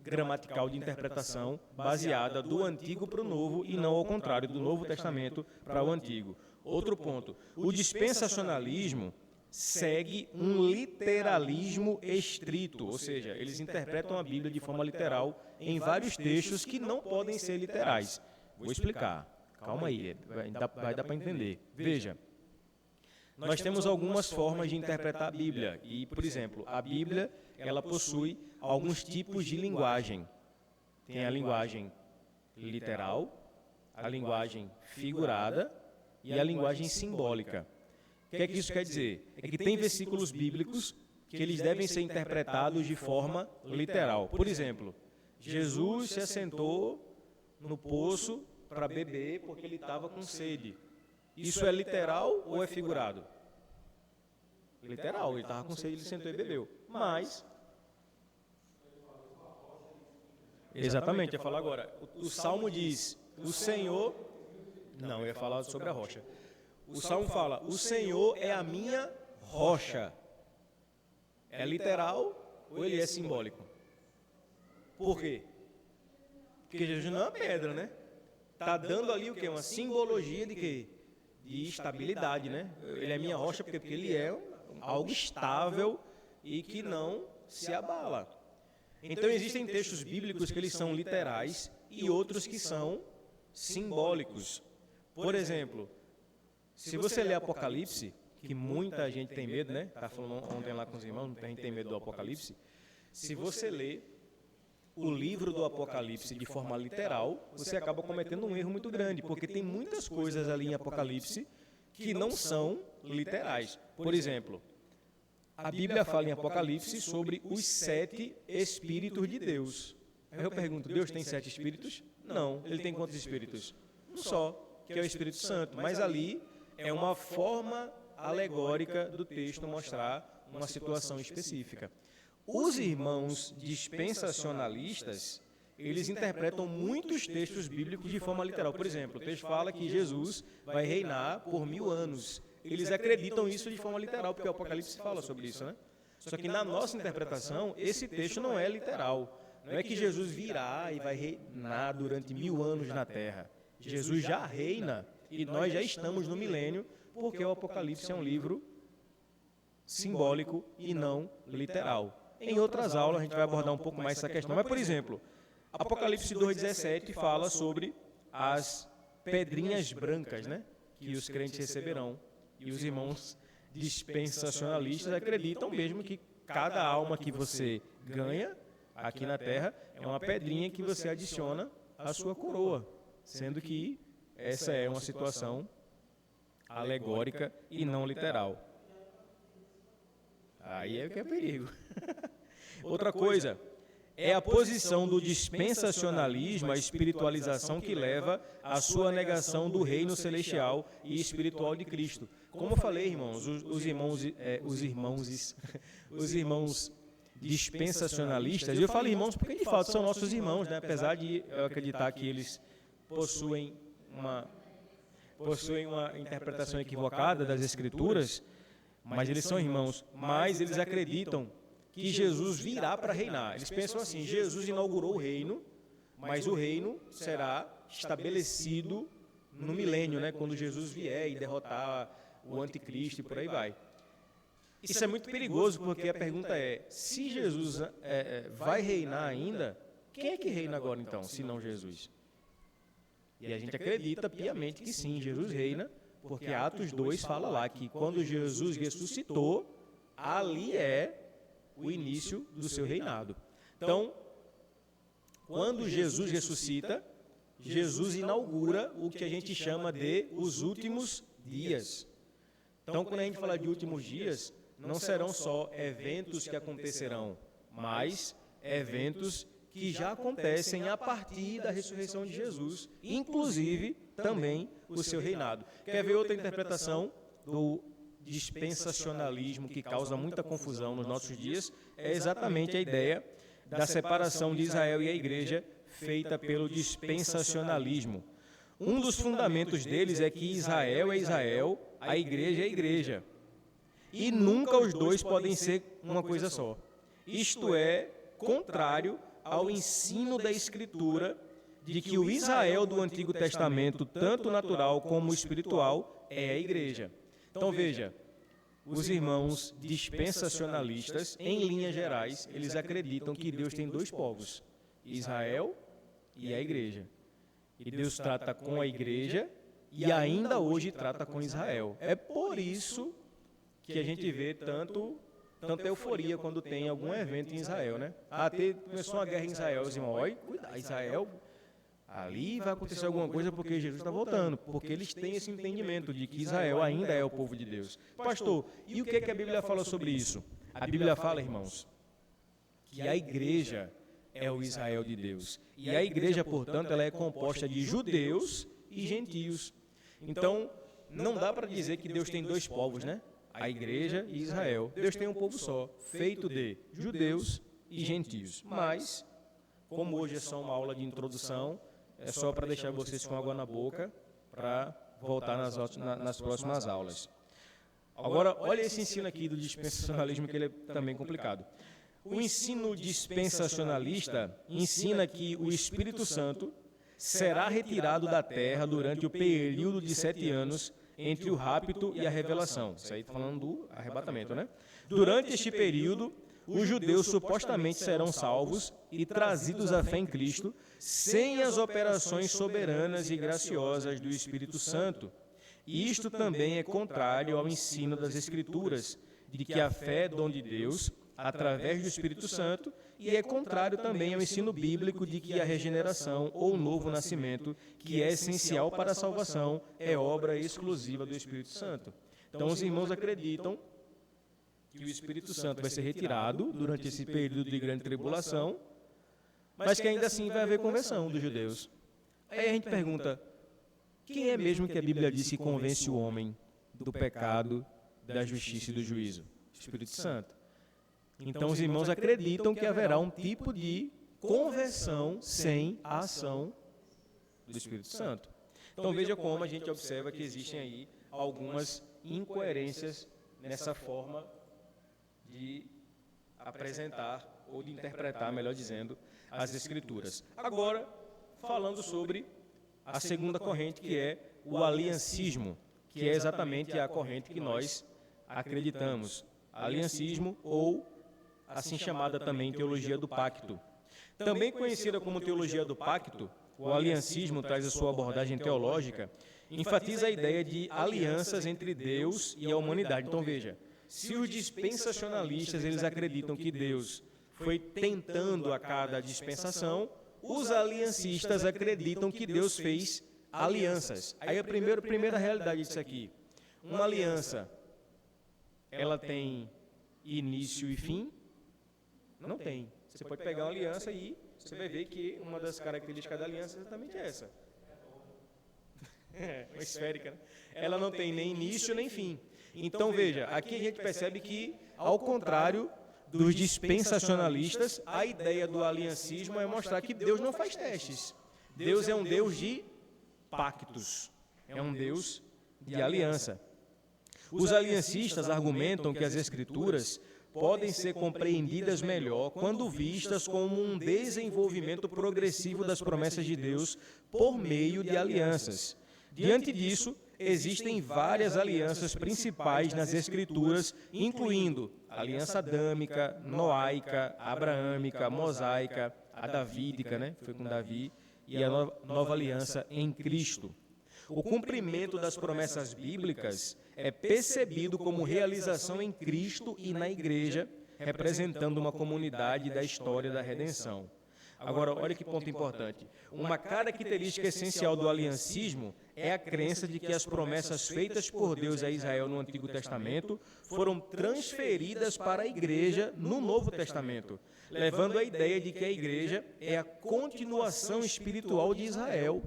gramatical de interpretação baseada do Antigo para o Novo e não ao contrário, do Novo Testamento para o Antigo. Outro ponto, o dispensacionalismo segue um literalismo estrito, ou seja, eles interpretam a Bíblia de forma literal em vários textos que não podem ser literais. Vou explicar, calma aí, vai dar para entender. Veja, Nós temos algumas formas de interpretar a Bíblia. E, por exemplo, a Bíblia, ela possui alguns tipos de linguagem. Tem a linguagem literal, a linguagem figurada e a linguagem simbólica. O que é que isso quer dizer? É que tem versículos bíblicos que eles devem ser interpretados de forma literal. Por exemplo, Jesus se assentou no poço para beber porque ele estava com sede. Isso é literal ou é figurado? Literal, ele estava com sede, ele sentou e bebeu. Mas, exatamente, eu ia falar agora, o Salmo diz, o Senhor, não, eu ia falar sobre a rocha. O Salmo fala, o Senhor é a minha rocha. É literal ou ele é simbólico? Por quê? Porque Jesus não é uma pedra, né? Está dando ali o quê? Uma simbologia de quê? De estabilidade, né? Ele é minha rocha porque ele é algo estável e que não se abala. Então existem textos bíblicos que eles são literais e outros que são simbólicos. Por exemplo, se você ler Apocalipse, que muita gente tem medo, né? Estava falando ontem lá com os irmãos, muita gente tem medo do Apocalipse. Se você ler o livro do Apocalipse de forma literal, você acaba cometendo um erro muito grande, porque tem muitas coisas ali em Apocalipse que não são literais. Por exemplo, a Bíblia fala em Apocalipse sobre os 7 Espíritos de Deus. Aí eu pergunto, Deus tem 7 Espíritos? Não. Ele tem quantos Espíritos? Um só, que é o Espírito Santo. Mas ali é uma forma alegórica do texto mostrar uma situação específica. Os irmãos dispensacionalistas, eles interpretam muitos textos bíblicos de forma literal. Por exemplo, o texto fala que Jesus vai reinar por 1000 anos. Eles acreditam isso de forma literal, porque o Apocalipse fala sobre isso, né? Só que na nossa interpretação, esse texto não é literal. Não é que Jesus virá e vai reinar durante 1000 anos na Terra. Jesus já reina e nós já estamos no milênio, porque o Apocalipse é um livro simbólico e não literal. Em outras aulas a gente vai abordar um pouco mais essa questão. Mas, por exemplo, Apocalipse 2,17 fala sobre as pedrinhas brancas, né, que os crentes receberão. E os irmãos dispensacionalistas acreditam mesmo que cada alma que você ganha aqui na Terra é uma pedrinha que você adiciona à sua coroa, sendo que essa é uma situação alegórica e não literal. Aí é que é perigo. Outra coisa é a posição do dispensacionalismo, a espiritualização que leva à sua negação do reino celestial e espiritual de Cristo. Como eu falei, irmãos, os irmãos dispensacionalistas, eu falo irmãos porque de fato são nossos irmãos, né? Apesar de eu acreditar que eles possuem uma interpretação equivocada das Escrituras, mas eles são irmãos, mas eles acreditam que Jesus virá para reinar. Eles pensam assim, Jesus inaugurou o reino, mas o reino será estabelecido no milênio, né, quando Jesus vier e derrotar o anticristo e por aí vai. Isso é muito perigoso, porque a pergunta é, se Jesus vai reinar ainda, quem é que reina agora então, se não Jesus? E a gente acredita piamente que sim, Jesus reina, porque Atos 2 fala lá que quando Jesus ressuscitou, ali é o início do seu reinado. Então, quando Jesus ressuscita, Jesus inaugura o que a gente chama de os últimos dias. Então, quando a gente fala de últimos dias, não serão só eventos que acontecerão, mas eventos que já acontecem a partir da ressurreição de Jesus, inclusive também o seu reinado. Quer ver outra interpretação do dispensacionalismo que causa muita confusão nos nossos dias? É exatamente a ideia da separação de Israel e a igreja feita pelo dispensacionalismo. Um dos fundamentos deles é que Israel é Israel, a igreja é a igreja. E nunca os dois podem ser uma coisa só. Isto é contrário ao ensino da Escritura de que o Israel do Antigo Testamento, tanto natural como espiritual, é a igreja. Então veja, os irmãos dispensacionalistas, em linhas gerais, eles acreditam que Deus tem dois povos, Israel e a igreja. E Deus trata com a igreja e ainda hoje trata com Israel. É por isso que a gente vê tanta euforia quando tem algum evento em Israel, né? Começou uma guerra em Israel, os irmãos, olha, cuidado, Israel, ali vai acontecer alguma coisa porque Jesus está voltando, porque eles têm esse entendimento de que Israel ainda é o povo de Deus. Pastor, e o que a Bíblia fala sobre isso? A Bíblia fala, irmãos, que a igreja é o Israel de Deus. E a igreja, portanto, ela é composta de judeus e gentios. Então, não dá para dizer que Deus tem dois povos, né? A igreja e Israel. Deus tem um povo só, feito de judeus e gentios. Mas, como hoje é só uma aula de introdução, é só para deixar vocês com água na boca para voltar nas próximas aulas. Agora, olha esse ensino aqui do dispensacionalismo, que ele é também complicado. O ensino dispensacionalista ensina que o Espírito Santo será retirado da terra durante o período de 7 anos entre o rapto e a revelação. Isso aí está falando do arrebatamento, né? Durante este período, os judeus supostamente serão salvos e trazidos à fé em Cristo sem as operações soberanas e graciosas do Espírito Santo. E isto também é contrário ao ensino das Escrituras, de que a fé é dom de Deus, através do Espírito Santo, e é contrário também ao ensino bíblico de que a regeneração ou novo nascimento, que é essencial para a salvação, é obra exclusiva do Espírito Santo. Então, os irmãos acreditam que o Espírito Santo vai ser retirado durante esse período de grande tribulação, mas que ainda assim vai haver conversão dos judeus. Aí a gente pergunta, quem é mesmo que a Bíblia diz que convence o homem do pecado, da justiça e do juízo? O Espírito Santo. Então, os irmãos acreditam que haverá um tipo de conversão sem a ação do Espírito Santo. Então, veja como a gente observa que existem aí algumas incoerências nessa forma de apresentar, ou de interpretar, melhor dizendo, as Escrituras. Agora, falando sobre a segunda corrente, que é o aliancismo, que é exatamente a corrente que nós acreditamos. Aliancismo, ou assim chamada também teologia do pacto. Também conhecida como teologia do pacto, o aliancismo traz a sua abordagem teológica, enfatiza a ideia de alianças entre Deus e a humanidade. Então veja, se os dispensacionalistas eles acreditam que Deus foi tentando a cada dispensação, os aliancistas acreditam que Deus fez alianças. Aí a primeira realidade disso aqui, uma aliança, ela tem início e fim? Não tem. Você pode pegar uma aliança e você vai ver que uma das características da aliança é exatamente essa. Uma esférica, né? Ela não tem nem início nem fim. Então veja, aqui a gente percebe que, ao contrário dos dispensacionalistas, a ideia do aliancismo é mostrar que Deus não faz testes. Deus é um Deus de pactos, é um Deus de aliança. Os aliancistas argumentam que as Escrituras podem ser compreendidas melhor quando vistas como um desenvolvimento progressivo das promessas de Deus por meio de alianças. Diante disso, existem várias alianças principais nas Escrituras, incluindo a aliança adâmica, noaica, abraâmica, mosaica, a davídica, né? Foi com Davi, e a nova aliança em Cristo. O cumprimento das promessas bíblicas é percebido como realização em Cristo e na igreja, representando uma comunidade da história da redenção. Agora, olha que ponto importante. Uma característica essencial do aliancismo é a crença de que as promessas feitas por Deus a Israel no Antigo Testamento foram transferidas para a igreja no Novo Testamento, levando à ideia de que a igreja é a continuação espiritual de Israel.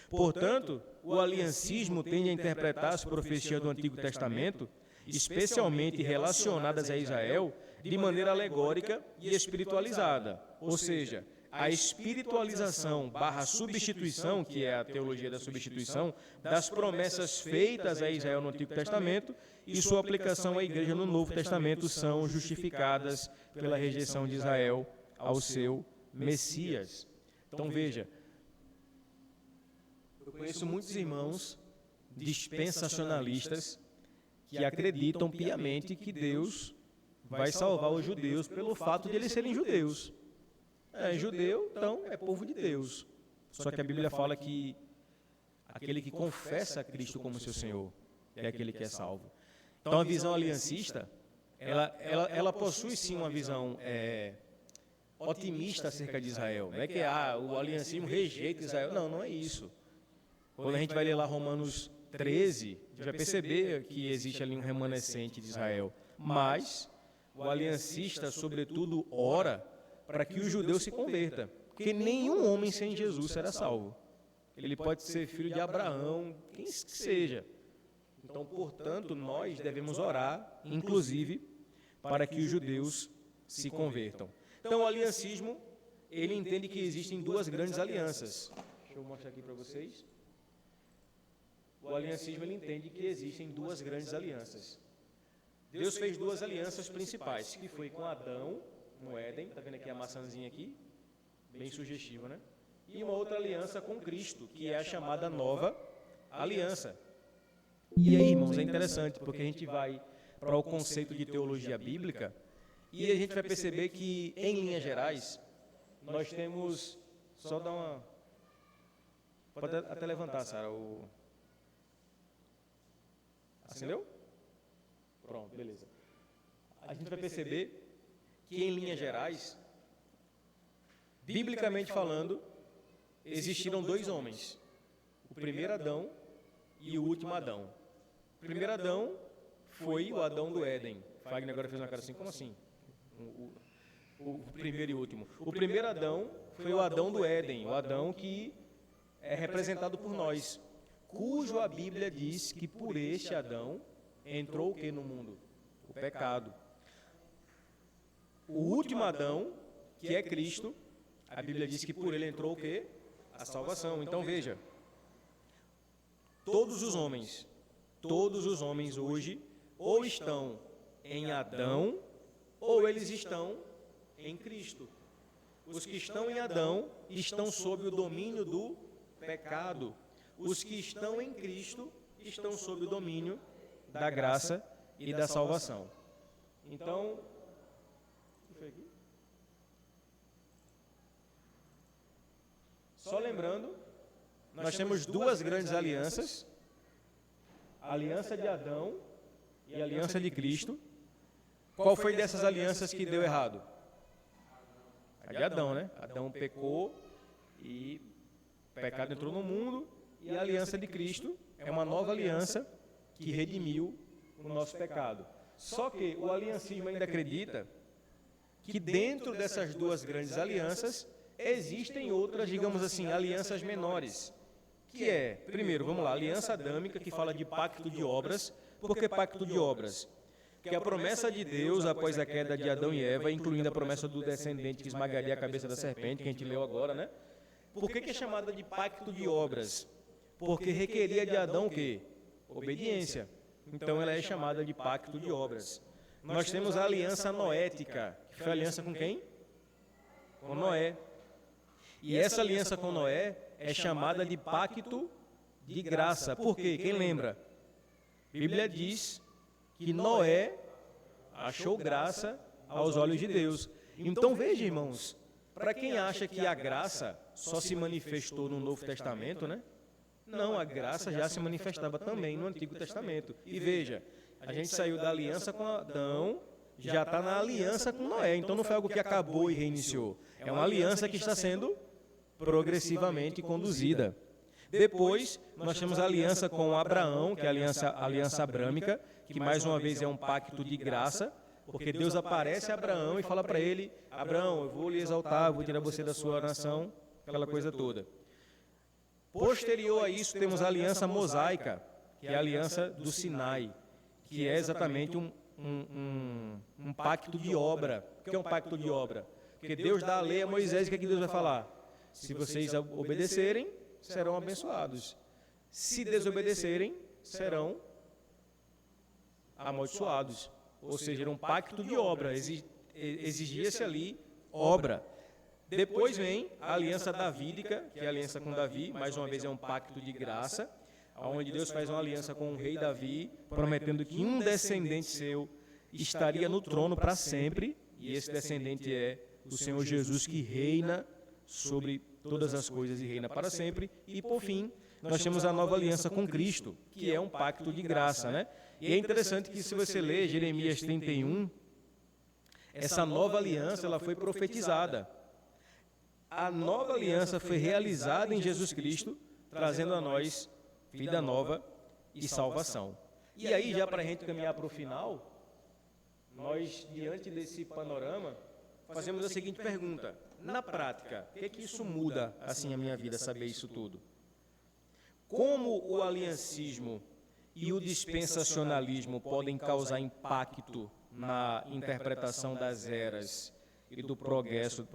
Portanto, o aliancismo tende a interpretar as profecias do Antigo Testamento, especialmente relacionadas a Israel, de maneira alegórica e espiritualizada, ou seja, a espiritualização / substituição, que é a teologia da substituição, das promessas feitas a Israel no Antigo Testamento e sua aplicação à igreja no Novo Testamento são justificadas pela rejeição de Israel ao seu Messias. Então veja, eu conheço muitos irmãos dispensacionalistas que acreditam piamente que Deus vai salvar os judeus pelo fato de eles serem judeus. É judeu, então é povo de Deus. Só que a Bíblia fala que aquele que confessa a Cristo como seu Senhor é aquele que é salvo. Então, a visão aliancista, ela possui sim uma visão otimista acerca de Israel. Não é que o aliancismo rejeita Israel. Não, não é isso. Quando a gente vai ler lá Romanos 13, a gente vai perceber que existe ali um remanescente de Israel. Mas o aliancista, sobretudo, ora para que o judeu se converta. Porque nenhum homem sem Jesus será salvo. Ele pode ser filho de Abraão, quem que seja. Então, portanto, nós devemos orar, inclusive, para que os judeus se convertam. Então, o aliancismo, ele entende que existem duas grandes alianças. Deixa eu mostrar aqui para vocês. O aliancismo, ele entende que existem duas grandes alianças. Deus fez duas alianças principais, que foi com Adão, no Éden, está vendo aqui a maçãzinha aqui? Bem sugestiva, né? E uma outra aliança com Cristo, que é a chamada nova aliança. E aí, irmãos, é interessante, porque a gente vai para o conceito de teologia bíblica e a gente vai perceber que, em linhas gerais, nós temos... Só dar uma... Pode até levantar, Sara, Acendeu? Pronto, beleza. A gente vai perceber que, em linhas gerais, biblicamente falando, existiram dois homens, o primeiro Adão e o último Adão. O primeiro Adão foi o Adão do Éden. Fagner agora fez uma cara assim, como assim? O primeiro e o último. O primeiro Adão foi o Adão do Éden, o Adão que é representado por nós, cujo a Bíblia diz que por este Adão entrou o que no mundo? O pecado. O último Adão, que é Cristo, a Bíblia diz que por ele entrou o quê? A salvação. Então veja, todos os homens hoje ou estão em Adão ou eles estão em Cristo. Os que estão em Adão estão sob o domínio do pecado. Os que estão em Cristo estão sob o domínio da graça e da salvação. Então, só lembrando, nós temos duas grandes alianças, a aliança de Adão e a aliança de Cristo. Qual foi dessas alianças que deu errado? A de Adão, né? Adão pecou e o pecado entrou no mundo, e a aliança de Cristo é uma nova aliança que redimiu o nosso pecado. Só que o aliancismo ainda acredita que dentro dessas duas grandes alianças existem outras, digamos assim, alianças menores, que é, primeiro, vamos lá, a aliança adâmica, que fala de pacto de obras. Por que pacto de obras? Que a promessa de Deus após a queda de Adão e Eva, incluindo a promessa do descendente que esmagaria a cabeça da serpente, que a gente leu agora, né? Por que é chamada de pacto de obras? Porque requeria de Adão o quê? Obediência. Então ela é chamada de pacto de obras. Nós temos a aliança noética, que foi a aliança com quem? Com Noé. E essa aliança com Noé é chamada de pacto de graça. Por quê? Quem lembra? A Bíblia diz que Noé achou graça aos olhos de Deus. Então veja, irmãos, para quem acha que a graça só se manifestou no Novo Testamento, né? Não, a graça já se manifestava também no Antigo Testamento. E veja, a gente saiu da aliança com Adão, já está na aliança com Noé. Então não foi algo que acabou e reiniciou. É uma aliança que está sendo progressivamente conduzida. Depois, nós temos a aliança com Abraão, que é a aliança abrâmica, que mais uma vez é um pacto de graça, porque Deus aparece a Abraão e fala para ele: Abraão, eu vou lhe exaltar, vou tirar você da sua nação, aquela coisa toda. Posterior a isso, temos a aliança mosaica, que é a aliança do Sinai, que é exatamente um pacto de obra. O que é um pacto de obra? Porque Deus dá a lei a Moisés, e o que Deus vai falar? Se vocês obedecerem, serão abençoados. Se desobedecerem, serão amaldiçoados. Ou seja, era um pacto de obra, exigia-se ali obra. Depois vem a aliança davídica, que é a aliança com Davi, mais uma vez é um pacto de graça, onde Deus faz uma aliança com o rei Davi, prometendo que um descendente seu estaria no trono para sempre, e esse descendente é o Senhor Jesus, que reina sobre todas as coisas e reina para sempre. E por fim, nós temos a nova aliança com Cristo, que é um pacto de graça, né? E é interessante que, se você ler Jeremias 31, essa nova aliança ela foi profetizada. A nova aliança foi realizada em Jesus Cristo, trazendo a nós vida nova e salvação. E aí, já para a gente caminhar para o final, nós, diante desse panorama, fazemos a seguinte pergunta: na prática, o que é que isso muda, assim, a minha vida, saber isso tudo? Como o aliancismo e o dispensacionalismo podem causar impacto na interpretação das eras e do progresso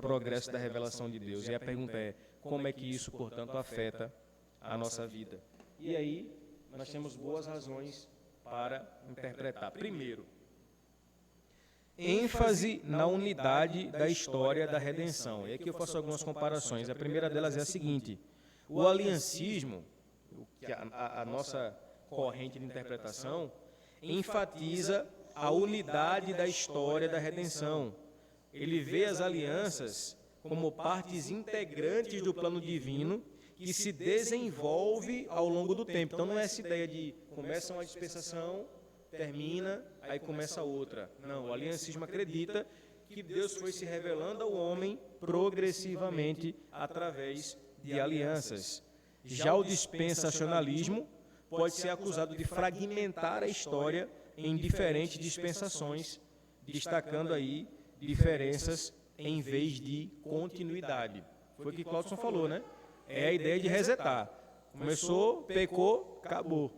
da revelação de Deus? E a pergunta é: como é que isso, portanto, afeta a nossa vida? E aí, nós temos boas razões para interpretar. Primeiro, ênfase na unidade da história da redenção. E aqui eu faço algumas comparações. A primeira delas é a seguinte: o aliancismo, que a nossa corrente de interpretação, enfatiza a unidade da história da redenção. Ele vê as alianças como partes integrantes do plano divino que se desenvolve ao longo do tempo. Então não é essa ideia de começa uma dispensação, termina, aí começa outra. Não, o aliancismo acredita que Deus foi se revelando ao homem progressivamente através de alianças. Já o dispensacionalismo pode ser acusado de fragmentar a história em diferentes dispensações, destacando aí diferenças em vez de continuidade. Foi o que Claudson falou, né? É a ideia de resetar. Começou, pecou, acabou.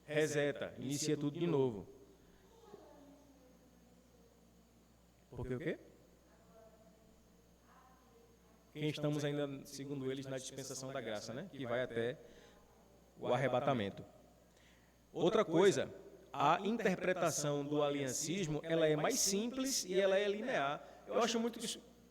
Reseta, inicia tudo de novo. Porque o quê? Quem estamos ainda, segundo eles, na dispensação da graça, né? Que vai até o arrebatamento. Outra coisa, a interpretação do aliancismo, ela é mais simples e ela é linear. Eu acho muito,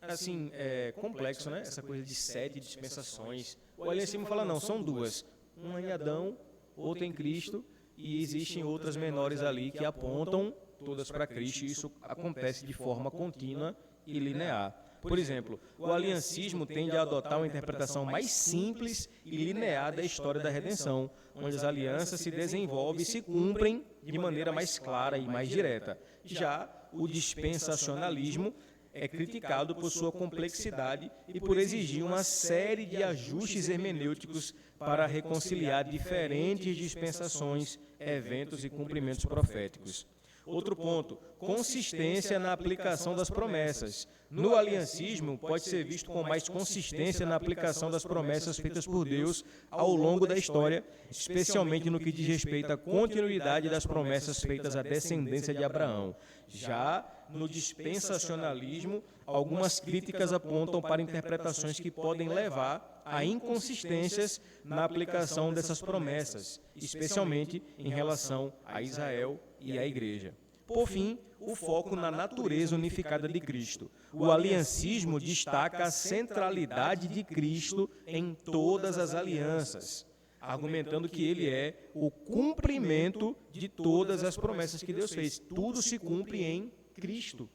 assim, complexo, né? Essa coisa de 7 dispensações. O aliancismo fala, não, são duas. Uma em Adão, outra em Cristo, e existem outras menores ali que apontam todas para Cristo, e isso acontece de forma contínua e linear. Por exemplo, o aliancismo tende a adotar uma interpretação mais simples e linear da história da redenção, onde as alianças se desenvolvem e se cumprem de maneira mais clara e mais direta. Já o dispensacionalismo é criticado por sua complexidade e por exigir uma série de ajustes hermenêuticos para reconciliar diferentes dispensações, eventos e cumprimentos proféticos. Outro ponto, consistência na aplicação das promessas. No aliancismo, pode ser visto com mais consistência na aplicação das promessas feitas por Deus ao longo da história, especialmente no que diz respeito à continuidade das promessas feitas à descendência de Abraão. Já no dispensacionalismo, algumas críticas apontam para interpretações que podem levar a inconsistências na aplicação dessas promessas, especialmente em relação a Israel e à Igreja. Por fim, o foco na natureza unificada de Cristo. O aliancismo destaca a centralidade de Cristo em todas as alianças, argumentando que ele é o cumprimento de todas as promessas que Deus fez. Tudo se cumpre em Cristo.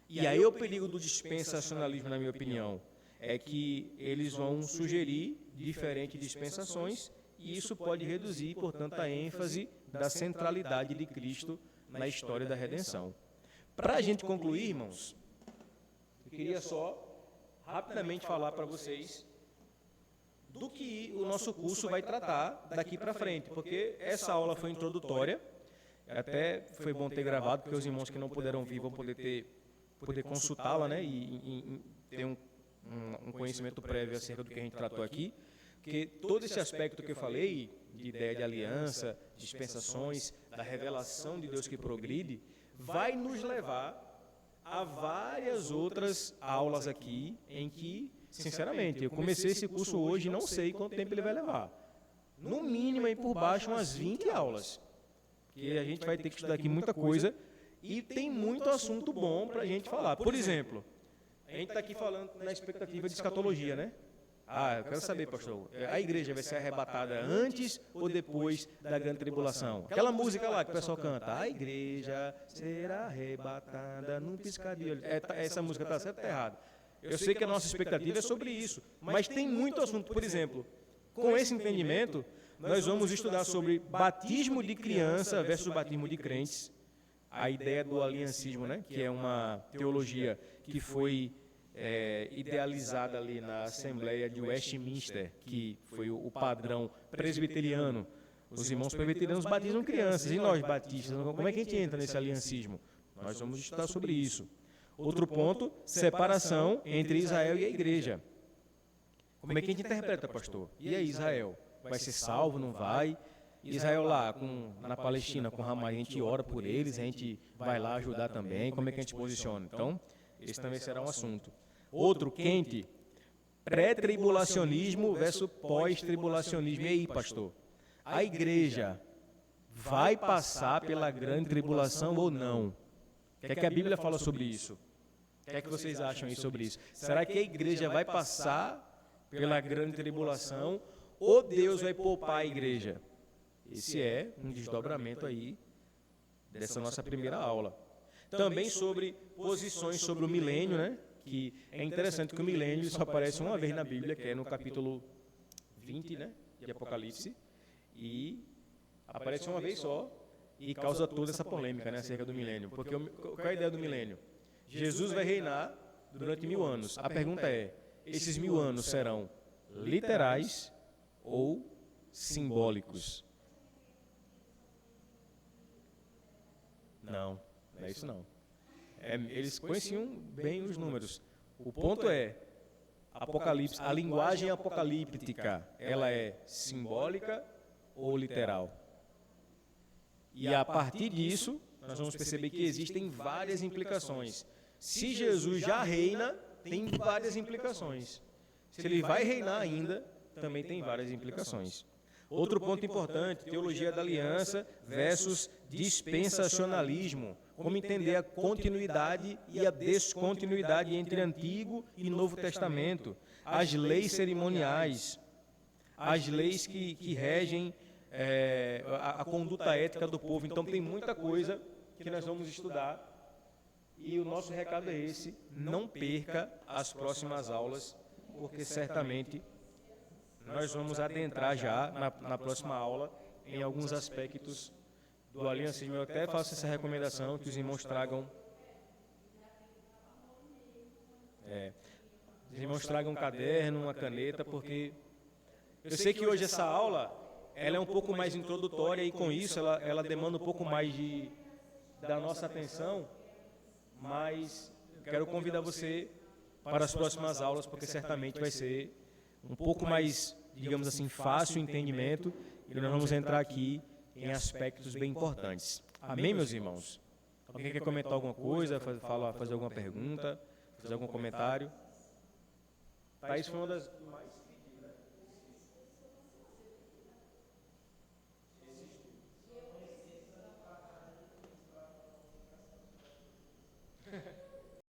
E aí o perigo do dispensacionalismo, na minha opinião, é que eles vão sugerir diferentes dispensações e isso pode reduzir, portanto, a ênfase da centralidade de Cristo na história da redenção. Para a gente concluir, irmãos, eu queria só rapidamente falar para vocês do que o nosso curso vai tratar daqui para frente, porque essa aula foi introdutória, até foi bom ter gravado, porque os irmãos que não puderam vir vão poder consultá-la, né, e ter um conhecimento prévio acerca do que a gente tratou aqui, porque todo esse aspecto que eu falei, de ideia de aliança, dispensações, da revelação de Deus que progride, vai nos levar a várias outras aulas aqui, em que, sinceramente, eu comecei esse curso hoje e não sei quanto tempo ele vai levar. No mínimo, aí por baixo, umas 20 aulas, porque a gente vai ter que estudar aqui muita coisa e tem muito assunto bom para a gente falar. Por exemplo, a gente está aqui falando na expectativa de escatologia, né? Eu quero saber, pastor, a igreja vai ser arrebatada antes ou depois da grande tribulação? Aquela música lá que o pessoal canta, a igreja será arrebatada num piscar de olhos. Essa música está certa ou está errada? Eu sei que a nossa expectativa é sobre isso, mas tem muito assunto. Por exemplo, com esse entendimento, nós vamos estudar sobre batismo de criança versus batismo de crentes, a ideia do aliancismo, né? Que é uma teologia que foi idealizada ali na Assembleia de Westminster, que foi o padrão presbiteriano. Os irmãos presbiterianos batizam crianças, e nós batistas, como é que a gente entra nesse aliancismo? Nós vamos estudar sobre isso. Outro ponto, separação entre Israel e a igreja. Como é que a gente interpreta, pastor? E aí, Israel? Vai ser salvo, não vai? Israel lá, na Palestina, com Hamas, a gente ora por eles, a gente vai lá ajudar também, como é que a gente se posiciona? Então, esse também será um assunto. Outro quente, pré-tribulacionismo versus pós-tribulacionismo. E aí, pastor? A igreja vai passar pela grande tribulação ou não? O que é que a Bíblia fala sobre isso? O que é que vocês acham aí sobre isso? Será que a igreja vai passar pela grande tribulação ou Deus vai poupar a igreja? Esse é um desdobramento aí dessa nossa primeira aula. Também sobre posições sobre o milênio, né? Que é interessante que o milênio só aparece uma vez na Bíblia, que é no capítulo 20, né, de Apocalipse, e aparece uma vez só e causa toda essa polêmica, né, acerca do milênio. Porque qual é a ideia do milênio? Jesus vai reinar durante 1000 anos. A pergunta é, esses 1000 anos serão literais ou simbólicos? Não, não é isso não. Eles conheciam bem os números. O ponto é, Apocalipse, a linguagem apocalíptica, ela é simbólica ou literal? E a partir disso, nós vamos perceber que existem várias implicações. Se Jesus já reina, tem várias implicações. Se ele vai reinar ainda, também tem várias implicações. Outro ponto importante, teologia da aliança versus dispensacionalismo. Como entender a continuidade e a descontinuidade entre Antigo e Novo Testamento. As leis cerimoniais, as leis que regem a conduta ética do povo. Então tem muita coisa que nós vamos estudar. E o nosso recado é esse, não perca as próximas aulas, porque certamente nós vamos adentrar já na próxima aula em alguns aspectos do aliancismo. Eu até faço essa recomendação, que os irmãos tragam um caderno, uma caneta, porque eu sei que hoje essa aula ela é um pouco mais introdutória e com isso ela demanda um pouco mais da nossa atenção, mas quero convidar você para as próximas aulas, porque certamente vai ser um pouco mais, digamos assim, fácil o entendimento, e nós vamos entrar aqui em aspectos bem importantes. Amém, meus irmãos? Alguém quer comentar alguma coisa, fazer alguma pergunta, fazer algum comentário? Thaís foi uma das mais